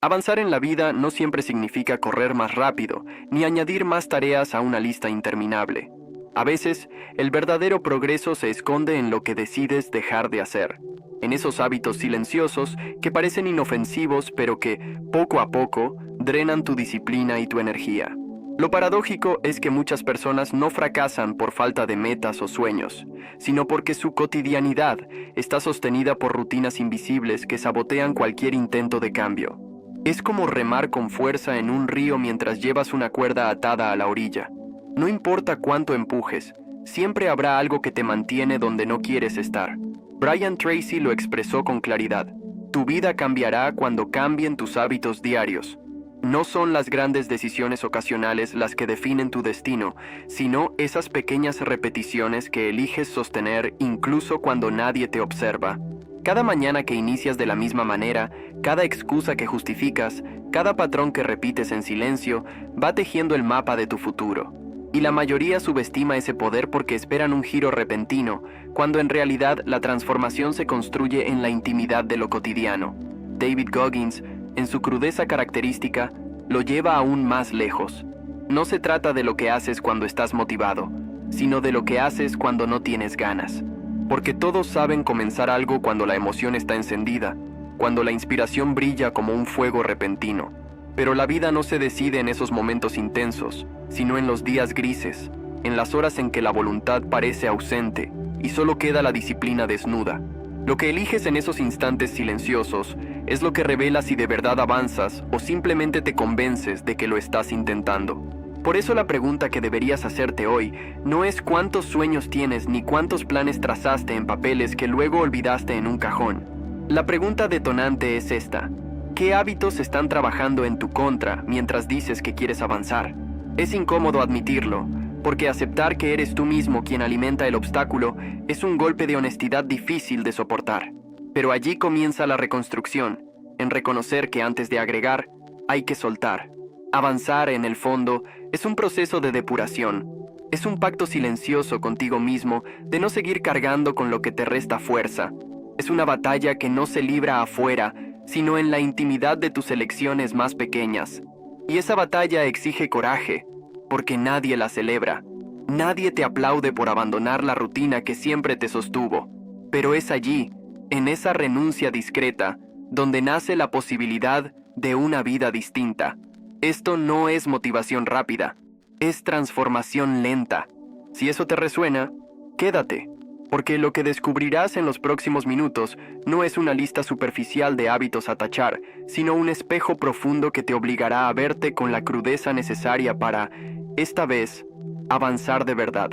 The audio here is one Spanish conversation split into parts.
Avanzar en la vida no siempre significa correr más rápido, ni añadir más tareas a una lista interminable. A veces, el verdadero progreso se esconde en lo que decides dejar de hacer, en esos hábitos silenciosos que parecen inofensivos pero que, poco a poco, drenan tu disciplina y tu energía. Lo paradójico es que muchas personas no fracasan por falta de metas o sueños, sino porque su cotidianidad está sostenida por rutinas invisibles que sabotean cualquier intento de cambio. Es como remar con fuerza en un río mientras llevas una cuerda atada a la orilla. No importa cuánto empujes, siempre habrá algo que te mantiene donde no quieres estar. Brian Tracy lo expresó con claridad. Tu vida cambiará cuando cambien tus hábitos diarios. No son las grandes decisiones ocasionales las que definen tu destino, sino esas pequeñas repeticiones que eliges sostener incluso cuando nadie te observa. Cada mañana que inicias de la misma manera, cada excusa que justificas, cada patrón que repites en silencio, va tejiendo el mapa de tu futuro. Y la mayoría subestima ese poder porque esperan un giro repentino, cuando en realidad la transformación se construye en la intimidad de lo cotidiano. David Goggins, en su crudeza característica, lo lleva aún más lejos. No se trata de lo que haces cuando estás motivado, sino de lo que haces cuando no tienes ganas. Porque todos saben comenzar algo cuando la emoción está encendida, cuando la inspiración brilla como un fuego repentino. Pero la vida no se decide en esos momentos intensos, sino en los días grises, en las horas en que la voluntad parece ausente y solo queda la disciplina desnuda. Lo que eliges en esos instantes silenciosos es lo que revela si de verdad avanzas o simplemente te convences de que lo estás intentando. Por eso la pregunta que deberías hacerte hoy no es cuántos sueños tienes ni cuántos planes trazaste en papeles que luego olvidaste en un cajón. La pregunta detonante es esta: ¿qué hábitos están trabajando en tu contra mientras dices que quieres avanzar? Es incómodo admitirlo, porque aceptar que eres tú mismo quien alimenta el obstáculo es un golpe de honestidad difícil de soportar. Pero allí comienza la reconstrucción, en reconocer que antes de agregar, hay que soltar. Avanzar, en el fondo, es un proceso de depuración. Es un pacto silencioso contigo mismo de no seguir cargando con lo que te resta fuerza. Es una batalla que no se libra afuera, sino en la intimidad de tus elecciones más pequeñas. Y esa batalla exige coraje, porque nadie la celebra. Nadie te aplaude por abandonar la rutina que siempre te sostuvo. Pero es allí, en esa renuncia discreta, donde nace la posibilidad de una vida distinta. Esto no es motivación rápida, es transformación lenta. Si eso te resuena, quédate, porque lo que descubrirás en los próximos minutos no es una lista superficial de hábitos a tachar, sino un espejo profundo que te obligará a verte con la crudeza necesaria para, esta vez, avanzar de verdad.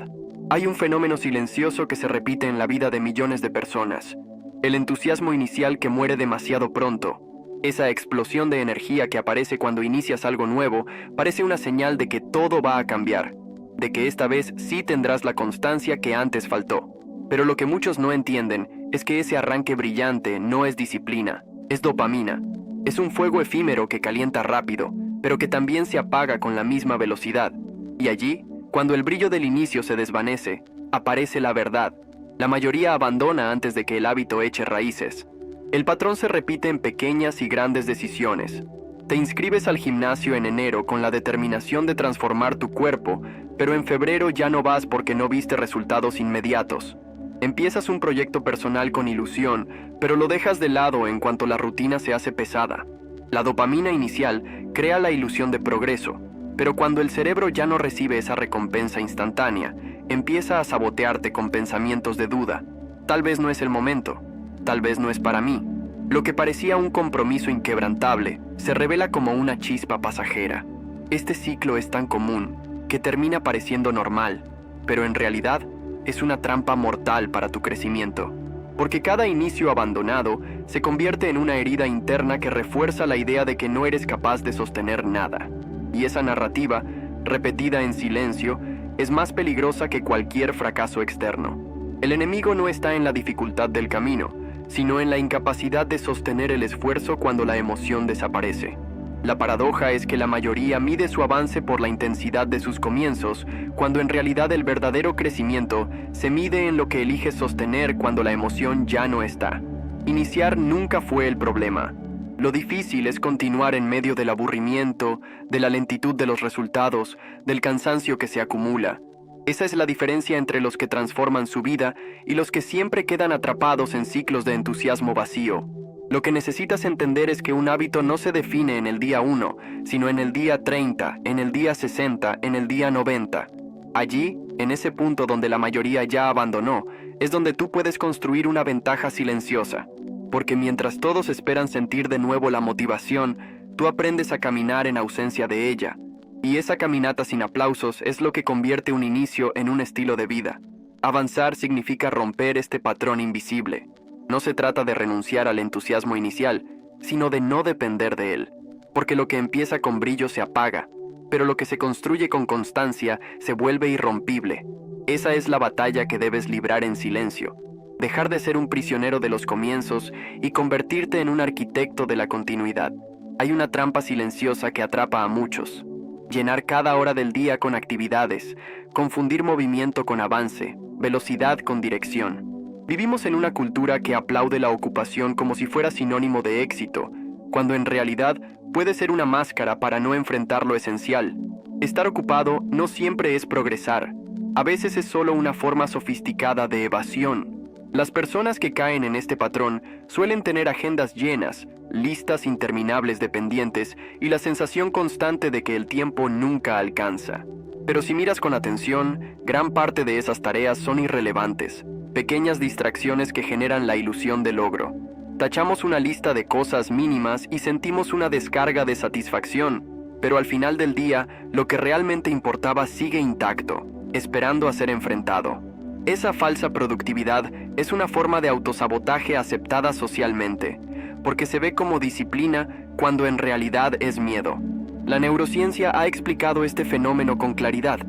Hay un fenómeno silencioso que se repite en la vida de millones de personas: el entusiasmo inicial que muere demasiado pronto. Esa explosión de energía que aparece cuando inicias algo nuevo parece una señal de que todo va a cambiar, de que esta vez sí tendrás la constancia que antes faltó. Pero lo que muchos no entienden es que ese arranque brillante no es disciplina, es dopamina. Es un fuego efímero que calienta rápido, pero que también se apaga con la misma velocidad. Y allí, cuando el brillo del inicio se desvanece, aparece la verdad. La mayoría abandona antes de que el hábito eche raíces. El patrón se repite en pequeñas y grandes decisiones. Te inscribes al gimnasio en enero con la determinación de transformar tu cuerpo, pero en febrero ya no vas porque no viste resultados inmediatos. Empiezas un proyecto personal con ilusión, pero lo dejas de lado en cuanto la rutina se hace pesada. La dopamina inicial crea la ilusión de progreso, pero cuando el cerebro ya no recibe esa recompensa instantánea, empieza a sabotearte con pensamientos de duda. Tal vez no es el momento. Tal vez no es para mí. Lo que parecía un compromiso inquebrantable se revela como una chispa pasajera. Este ciclo es tan común que termina pareciendo normal, pero en realidad es una trampa mortal para tu crecimiento. Porque cada inicio abandonado se convierte en una herida interna que refuerza la idea de que no eres capaz de sostener nada. Y esa narrativa, repetida en silencio, es más peligrosa que cualquier fracaso externo. El enemigo no está en la dificultad del camino, sino en la incapacidad de sostener el esfuerzo cuando la emoción desaparece. La paradoja es que la mayoría mide su avance por la intensidad de sus comienzos, cuando en realidad el verdadero crecimiento se mide en lo que eliges sostener cuando la emoción ya no está. Iniciar nunca fue el problema. Lo difícil es continuar en medio del aburrimiento, de la lentitud de los resultados, del cansancio que se acumula. Esa es la diferencia entre los que transforman su vida y los que siempre quedan atrapados en ciclos de entusiasmo vacío. Lo que necesitas entender es que un hábito no se define en el día 1, sino en el día 30, en el día 60, en el día 90. Allí, en ese punto donde la mayoría ya abandonó, es donde tú puedes construir una ventaja silenciosa. Porque mientras todos esperan sentir de nuevo la motivación, tú aprendes a caminar en ausencia de ella. Y esa caminata sin aplausos es lo que convierte un inicio en un estilo de vida. Avanzar significa romper este patrón invisible. No se trata de renunciar al entusiasmo inicial, sino de no depender de él. Porque lo que empieza con brillo se apaga, pero lo que se construye con constancia se vuelve irrompible. Esa es la batalla que debes librar en silencio. Dejar de ser un prisionero de los comienzos y convertirte en un arquitecto de la continuidad. Hay una trampa silenciosa que atrapa a muchos. Llenar cada hora del día con actividades, confundir movimiento con avance, velocidad con dirección. Vivimos en una cultura que aplaude la ocupación como si fuera sinónimo de éxito, cuando en realidad puede ser una máscara para no enfrentar lo esencial. Estar ocupado no siempre es progresar. A veces es solo una forma sofisticada de evasión. Las personas que caen en este patrón suelen tener agendas llenas, listas interminables de pendientes y la sensación constante de que el tiempo nunca alcanza. Pero si miras con atención, gran parte de esas tareas son irrelevantes, pequeñas distracciones que generan la ilusión de logro. Tachamos una lista de cosas mínimas y sentimos una descarga de satisfacción, pero al final del día, lo que realmente importaba sigue intacto, esperando a ser enfrentado. Esa falsa productividad es una forma de autosabotaje aceptada socialmente, porque se ve como disciplina cuando en realidad es miedo. La neurociencia ha explicado este fenómeno con claridad.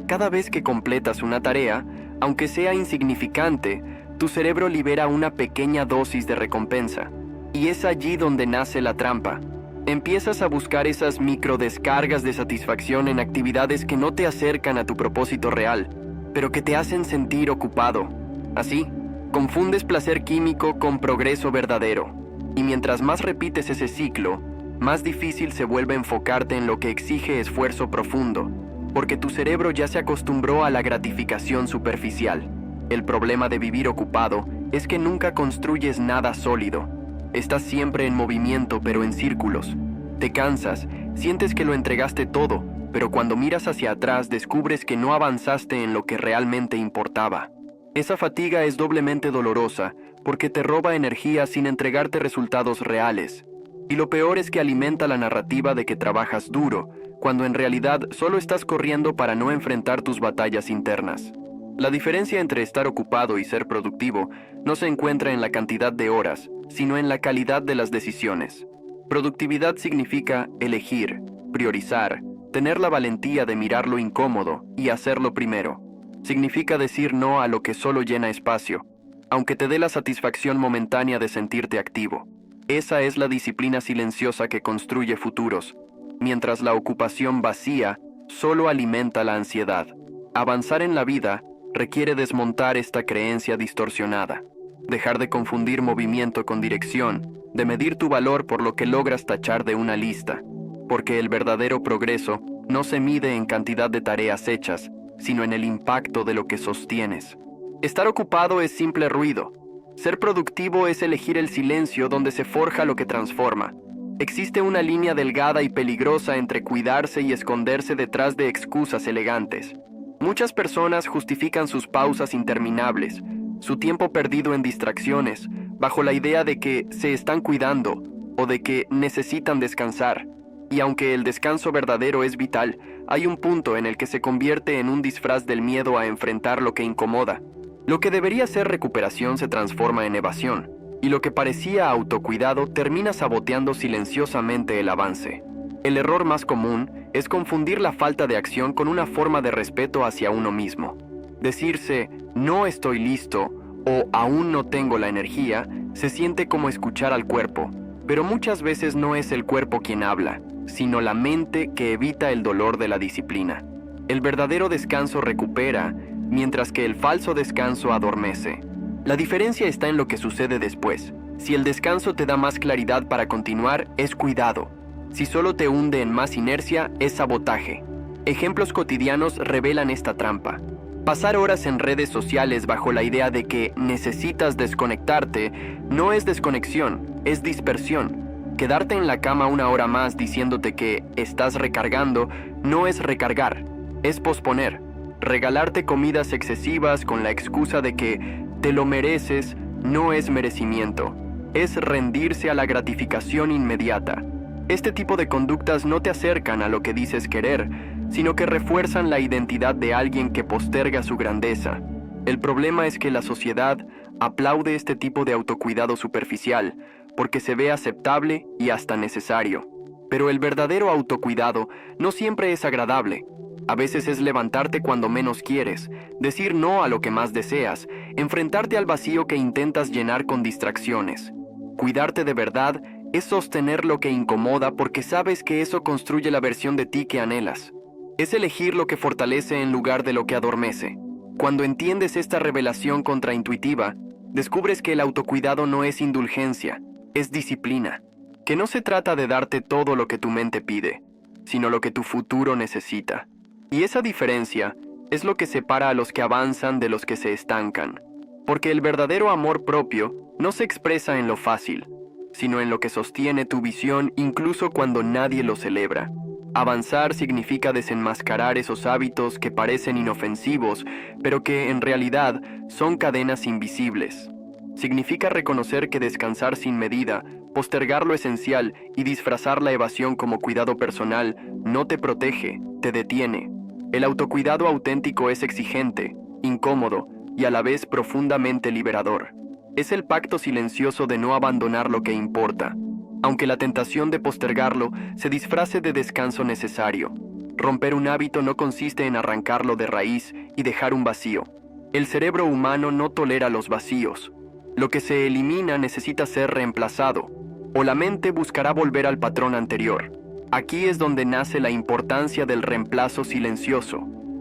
Cada vez que completas una tarea, aunque sea insignificante, tu cerebro libera una pequeña dosis de recompensa. Y es allí donde nace la trampa. Empiezas a buscar esas microdescargas de satisfacción en actividades que no te acercan a tu propósito real, pero que te hacen sentir ocupado. Así, confundes placer químico con progreso verdadero. Y mientras más repites ese ciclo, más difícil se vuelve enfocarte en lo que exige esfuerzo profundo, porque tu cerebro ya se acostumbró a la gratificación superficial. El problema de vivir ocupado es que nunca construyes nada sólido. Estás siempre en movimiento, pero en círculos. Te cansas, sientes que lo entregaste todo, pero cuando miras hacia atrás descubres que no avanzaste en lo que realmente importaba. Esa fatiga es doblemente dolorosa porque te roba energía sin entregarte resultados reales. Y lo peor es que alimenta la narrativa de que trabajas duro, cuando en realidad solo estás corriendo para no enfrentar tus batallas internas. La diferencia entre estar ocupado y ser productivo no se encuentra en la cantidad de horas, sino en la calidad de las decisiones. Productividad significa elegir, priorizar, tener la valentía de mirar lo incómodo y hacerlo primero. Significa decir no a lo que solo llena espacio, aunque te dé la satisfacción momentánea de sentirte activo. Esa es la disciplina silenciosa que construye futuros, mientras la ocupación vacía solo alimenta la ansiedad. Avanzar en la vida requiere desmontar esta creencia distorsionada, dejar de confundir movimiento con dirección, de medir tu valor por lo que logras tachar de una lista, porque el verdadero progreso no se mide en cantidad de tareas hechas, sino en el impacto de lo que sostienes. Estar ocupado es simple ruido. Ser productivo es elegir el silencio donde se forja lo que transforma. Existe una línea delgada y peligrosa entre cuidarse y esconderse detrás de excusas elegantes. Muchas personas justifican sus pausas interminables, su tiempo perdido en distracciones, bajo la idea de que se están cuidando o de que necesitan descansar. Y aunque el descanso verdadero es vital, hay un punto en el que se convierte en un disfraz del miedo a enfrentar lo que incomoda. Lo que debería ser recuperación se transforma en evasión, y lo que parecía autocuidado termina saboteando silenciosamente el avance. El error más común es confundir la falta de acción con una forma de respeto hacia uno mismo. Decirse, no estoy listo o aún no tengo la energía, se siente como escuchar al cuerpo, pero muchas veces no es el cuerpo quien habla, sino la mente que evita el dolor de la disciplina. El verdadero descanso recupera, mientras que el falso descanso adormece. La diferencia está en lo que sucede después. Si el descanso te da más claridad para continuar, es cuidado. Si solo te hunde en más inercia, es sabotaje. Ejemplos cotidianos revelan esta trampa. Pasar horas en redes sociales bajo la idea de que necesitas desconectarte no es desconexión, es dispersión. Quedarte en la cama una hora más diciéndote que estás recargando no es recargar, es posponer. Regalarte comidas excesivas con la excusa de que te lo mereces no es merecimiento, es rendirse a la gratificación inmediata. Este tipo de conductas no te acercan a lo que dices querer, sino que refuerzan la identidad de alguien que posterga su grandeza. El problema es que la sociedad aplaude este tipo de autocuidado superficial, porque se ve aceptable y hasta necesario. Pero el verdadero autocuidado no siempre es agradable. A veces es levantarte cuando menos quieres, decir no a lo que más deseas, enfrentarte al vacío que intentas llenar con distracciones. Cuidarte de verdad es sostener lo que incomoda porque sabes que eso construye la versión de ti que anhelas. Es elegir lo que fortalece en lugar de lo que adormece. Cuando entiendes esta revelación contraintuitiva, descubres que el autocuidado no es indulgencia, es disciplina. Que no se trata de darte todo lo que tu mente pide, sino lo que tu futuro necesita. Y esa diferencia es lo que separa a los que avanzan de los que se estancan. Porque el verdadero amor propio no se expresa en lo fácil, sino en lo que sostiene tu visión incluso cuando nadie lo celebra. Avanzar significa desenmascarar esos hábitos que parecen inofensivos, pero que en realidad son cadenas invisibles. Significa reconocer que descansar sin medida, postergar lo esencial y disfrazar la evasión como cuidado personal no te protege, te detiene. El autocuidado auténtico es exigente, incómodo y a la vez profundamente liberador. Es el pacto silencioso de no abandonar lo que importa, aunque la tentación de postergarlo se disfrace de descanso necesario. Romper un hábito no consiste en arrancarlo de raíz y dejar un vacío. El cerebro humano no tolera los vacíos. Lo que se elimina necesita ser reemplazado, o la mente buscará volver al patrón anterior. Aquí es donde nace la importancia del reemplazo silencioso,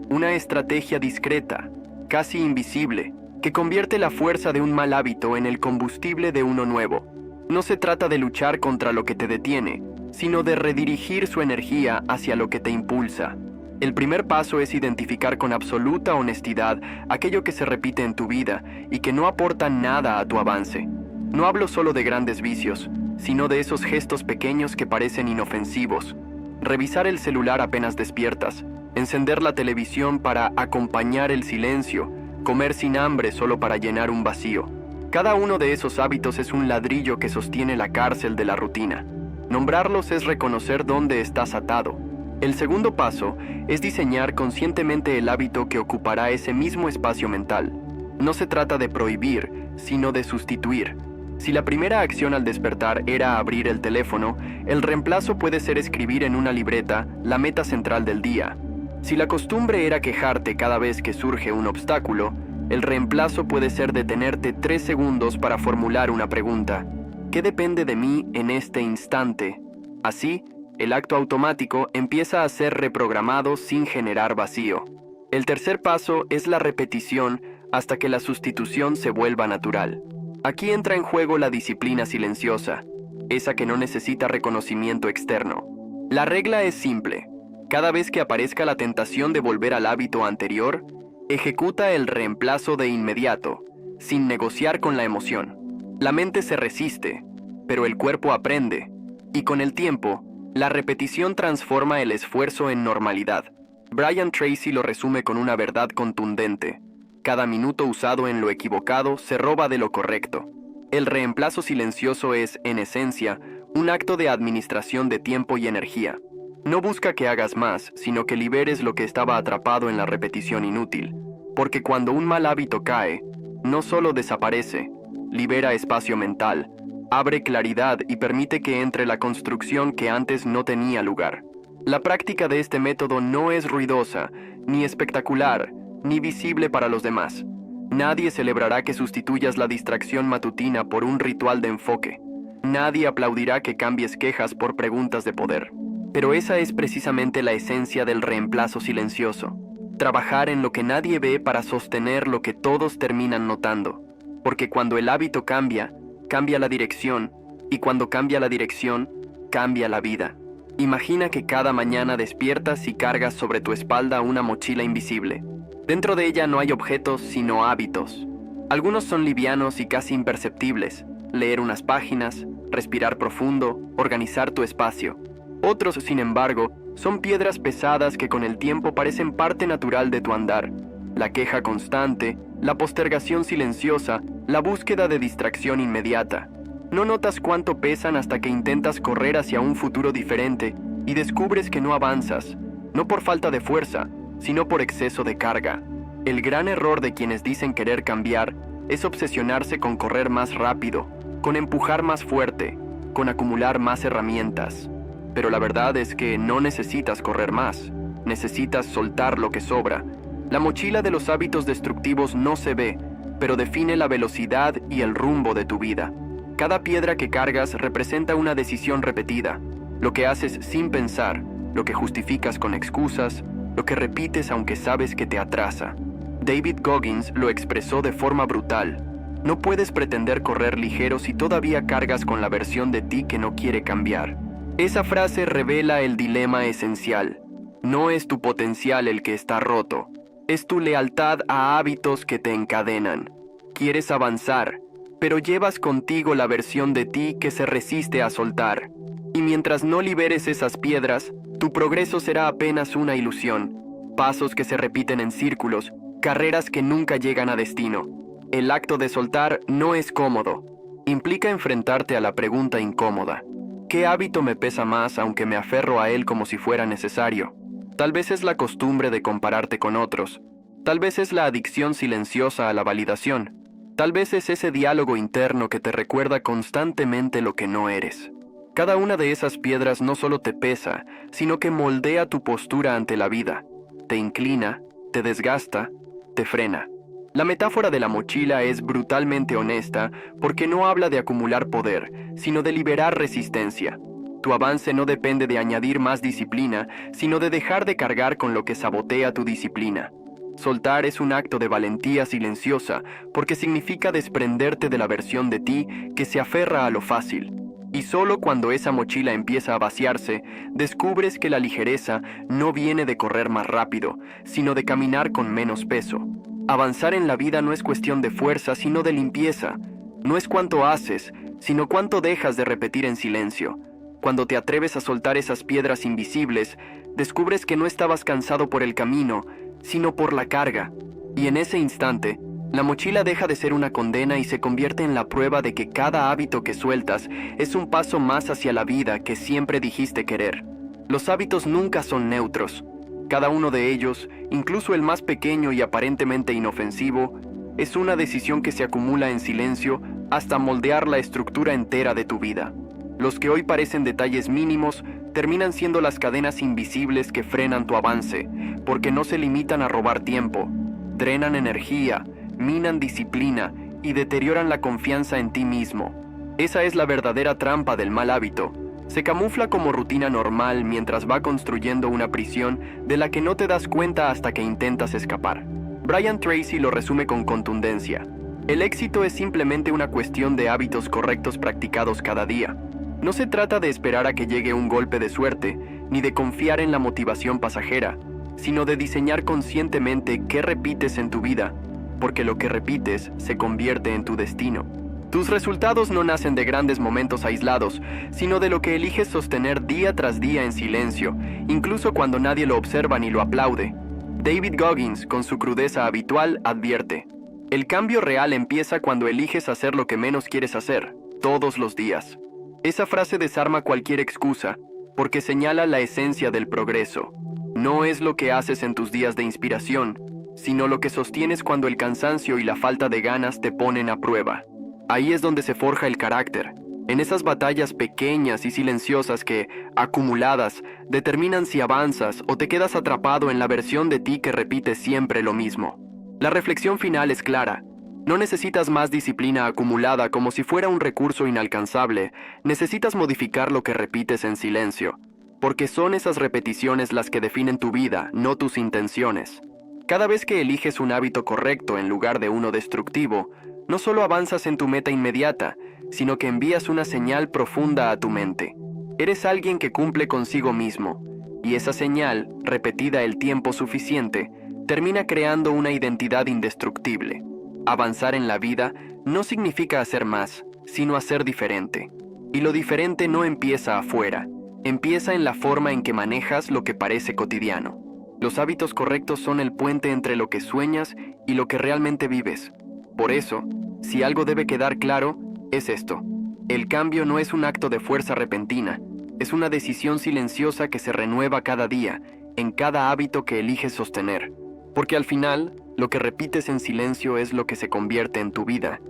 una estrategia discreta, casi invisible, que convierte la fuerza de un mal hábito en el combustible de uno nuevo. No se trata de luchar contra lo que te detiene, sino de redirigir su energía hacia lo que te impulsa. El primer paso es identificar con absoluta honestidad aquello que se repite en tu vida y que no aporta nada a tu avance. No hablo solo de grandes vicios, sino de esos gestos pequeños que parecen inofensivos. Revisar el celular apenas despiertas, encender la televisión para acompañar el silencio, comer sin hambre solo para llenar un vacío. Cada uno de esos hábitos es un ladrillo que sostiene la cárcel de la rutina. Nombrarlos es reconocer dónde estás atado. El segundo paso es diseñar conscientemente el hábito que ocupará ese mismo espacio mental. No se trata de prohibir, sino de sustituir. Si la primera acción al despertar era abrir el teléfono, el reemplazo puede ser escribir en una libreta la meta central del día. Si la costumbre era quejarte cada vez que surge un obstáculo, el reemplazo puede ser detenerte 3 segundos para formular una pregunta. ¿Qué depende de mí en este instante? Así, el acto automático empieza a ser reprogramado sin generar vacío. El tercer paso es la repetición hasta que la sustitución se vuelva natural. Aquí entra en juego la disciplina silenciosa, esa que no necesita reconocimiento externo. La regla es simple. Cada vez que aparezca la tentación de volver al hábito anterior, ejecuta el reemplazo de inmediato, sin negociar con la emoción. La mente se resiste, pero el cuerpo aprende, y con el tiempo, la repetición transforma el esfuerzo en normalidad. Brian Tracy lo resume con una verdad contundente. Cada minuto usado en lo equivocado se roba de lo correcto. El reemplazo silencioso es, en esencia, un acto de administración de tiempo y energía. No busca que hagas más, sino que liberes lo que estaba atrapado en la repetición inútil. Porque cuando un mal hábito cae, no solo desaparece, libera espacio mental, abre claridad y permite que entre la construcción que antes no tenía lugar. La práctica de este método no es ruidosa, ni espectacular, ni visible para los demás. Nadie celebrará que sustituyas la distracción matutina por un ritual de enfoque. Nadie aplaudirá que cambies quejas por preguntas de poder. Pero esa es precisamente la esencia del reemplazo silencioso. Trabajar en lo que nadie ve para sostener lo que todos terminan notando. Porque cuando el hábito cambia, cambia la dirección, y cuando cambia la dirección, cambia la vida. Imagina que cada mañana despiertas y cargas sobre tu espalda una mochila invisible. Dentro de ella no hay objetos, sino hábitos. Algunos son livianos y casi imperceptibles: leer unas páginas, respirar profundo, organizar tu espacio. Otros, sin embargo, son piedras pesadas que con el tiempo parecen parte natural de tu andar. La queja constante, la postergación silenciosa, la búsqueda de distracción inmediata. No notas cuánto pesan hasta que intentas correr hacia un futuro diferente y descubres que no avanzas, no por falta de fuerza, sino por exceso de carga. El gran error de quienes dicen querer cambiar es obsesionarse con correr más rápido, con empujar más fuerte, con acumular más herramientas. Pero la verdad es que no necesitas correr más, necesitas soltar lo que sobra. La mochila de los hábitos destructivos no se ve, pero define la velocidad y el rumbo de tu vida. Cada piedra que cargas representa una decisión repetida, lo que haces sin pensar, lo que justificas con excusas, lo que repites aunque sabes que te atrasa. David Goggins lo expresó de forma brutal: no puedes pretender correr ligero si todavía cargas con la versión de ti que no quiere cambiar. Esa frase revela el dilema esencial. No es tu potencial el que está roto, es tu lealtad a hábitos que te encadenan. Quieres avanzar, pero llevas contigo la versión de ti que se resiste a soltar. Y mientras no liberes esas piedras, tu progreso será apenas una ilusión. Pasos que se repiten en círculos, carreras que nunca llegan a destino. El acto de soltar no es cómodo. Implica enfrentarte a la pregunta incómoda: ¿qué hábito me pesa más aunque me aferro a él como si fuera necesario? Tal vez es la costumbre de compararte con otros. Tal vez es la adicción silenciosa a la validación. Tal vez es ese diálogo interno que te recuerda constantemente lo que no eres. Cada una de esas piedras no solo te pesa, sino que moldea tu postura ante la vida. Te inclina, te desgasta, te frena. La metáfora de la mochila es brutalmente honesta porque no habla de acumular poder, sino de liberar resistencia. Tu avance no depende de añadir más disciplina, sino de dejar de cargar con lo que sabotea tu disciplina. Soltar es un acto de valentía silenciosa porque significa desprenderte de la versión de ti que se aferra a lo fácil. Y solo cuando esa mochila empieza a vaciarse, descubres que la ligereza no viene de correr más rápido, sino de caminar con menos peso. Avanzar en la vida no es cuestión de fuerza, sino de limpieza. No es cuánto haces, sino cuánto dejas de repetir en silencio. Cuando te atreves a soltar esas piedras invisibles, descubres que no estabas cansado por el camino, sino por la carga. Y en ese instante, la mochila deja de ser una condena y se convierte en la prueba de que cada hábito que sueltas es un paso más hacia la vida que siempre dijiste querer. Los hábitos nunca son neutros. Cada uno de ellos, incluso el más pequeño y aparentemente inofensivo, es una decisión que se acumula en silencio hasta moldear la estructura entera de tu vida. Los que hoy parecen detalles mínimos terminan siendo las cadenas invisibles que frenan tu avance, porque no se limitan a robar tiempo, drenan energía, minan disciplina y deterioran la confianza en ti mismo. Esa es la verdadera trampa del mal hábito. Se camufla como rutina normal mientras va construyendo una prisión de la que no te das cuenta hasta que intentas escapar. Brian Tracy lo resume con contundencia: el éxito es simplemente una cuestión de hábitos correctos practicados cada día. No se trata de esperar a que llegue un golpe de suerte, ni de confiar en la motivación pasajera, sino de diseñar conscientemente qué repites en tu vida, porque lo que repites se convierte en tu destino. Tus resultados no nacen de grandes momentos aislados, sino de lo que eliges sostener día tras día en silencio, incluso cuando nadie lo observa ni lo aplaude. David Goggins, con su crudeza habitual, advierte: el cambio real empieza cuando eliges hacer lo que menos quieres hacer, todos los días. Esa frase desarma cualquier excusa, porque señala la esencia del progreso. No es lo que haces en tus días de inspiración, sino lo que sostienes cuando el cansancio y la falta de ganas te ponen a prueba. Ahí es donde se forja el carácter, en esas batallas pequeñas y silenciosas que, acumuladas, determinan si avanzas o te quedas atrapado en la versión de ti que repite siempre lo mismo. La reflexión final es clara. No necesitas más disciplina acumulada como si fuera un recurso inalcanzable, necesitas modificar lo que repites en silencio, porque son esas repeticiones las que definen tu vida, no tus intenciones. Cada vez que eliges un hábito correcto en lugar de uno destructivo, no solo avanzas en tu meta inmediata, sino que envías una señal profunda a tu mente. Eres alguien que cumple consigo mismo, y esa señal, repetida el tiempo suficiente, termina creando una identidad indestructible. Avanzar en la vida no significa hacer más, sino hacer diferente. Y lo diferente no empieza afuera, empieza en la forma en que manejas lo que parece cotidiano. Los hábitos correctos son el puente entre lo que sueñas y lo que realmente vives. Por eso, si algo debe quedar claro, es esto. El cambio no es un acto de fuerza repentina, es una decisión silenciosa que se renueva cada día, en cada hábito que eliges sostener. Porque al final, lo que repites en silencio es lo que se convierte en tu vida,